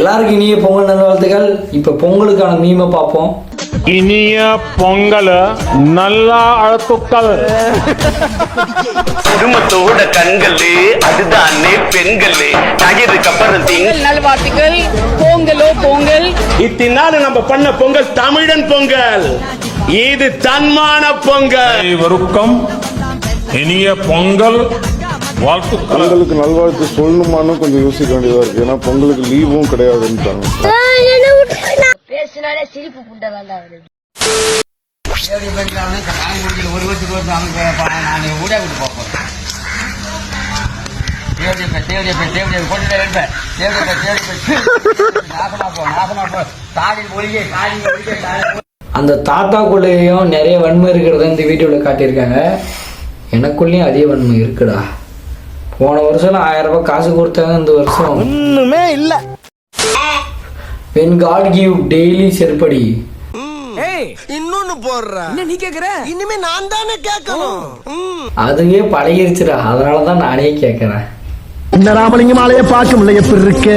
எல்லாருக்கும் இனிய பொங்கல் நல்வாழ்த்துக்கள். இப்ப பொங்கலுக்கான மீமை பார்ப்போம். இனிய பொங்கல் நல்லா அழுத்துக்கள். குடும்பத்தோட கண்கள் அதுதானே பெண்கள் நகைதுக்கப்புறம் நல்வாழ்த்துக்கள். பொங்கலோ பொங்கல். இத்தினால நம்ம பண்ண பொங்கல் தமிழன் பொங்கல். இது தன்மான பொங்கல். அனைவருக்கும் இனிய பொங்கல் வாழ்த்துக்கள். பொங்கலுக்கு நல்வாழ்த்து சொல்லணுமான்னு கொஞ்சம் யோசிக்க வேண்டியதா இருக்கு. ஏன்னா பொங்கலுக்கு லீவும் கிடையாதுன்றாங்க. பேசினாலே சிரிப்பு புண்டை வேண்டாம். ஒரு வருஷத்துக்கு நான் ஊடா விட்டு போறேன். அந்த தாத்தாக்குள்ளேயும் நிறைய வன்மை இருக்கிறத இந்த வீடியோவில் காட்டியிருக்காங்க. எனக்குள்ளேயும் அதே வன்மை இருக்குடா. போன வருஷம் 1000 ரூபாய் காசு கொடுத்தாங்க. இந்த வருஷம் ஒண்ணுமே இல்ல. when God give daily செருப்படி. இன்னொன்னு போடுற நீ கேக்குற, இனிமே நான் தானே கேட்கணும். அதுவே பழகிருச்சுடா. அதனாலதான் நானே கேட்கறேன். இந்த ராமலிங்க மாலையை பார்க்க முடியல எப்படி இருக்கு.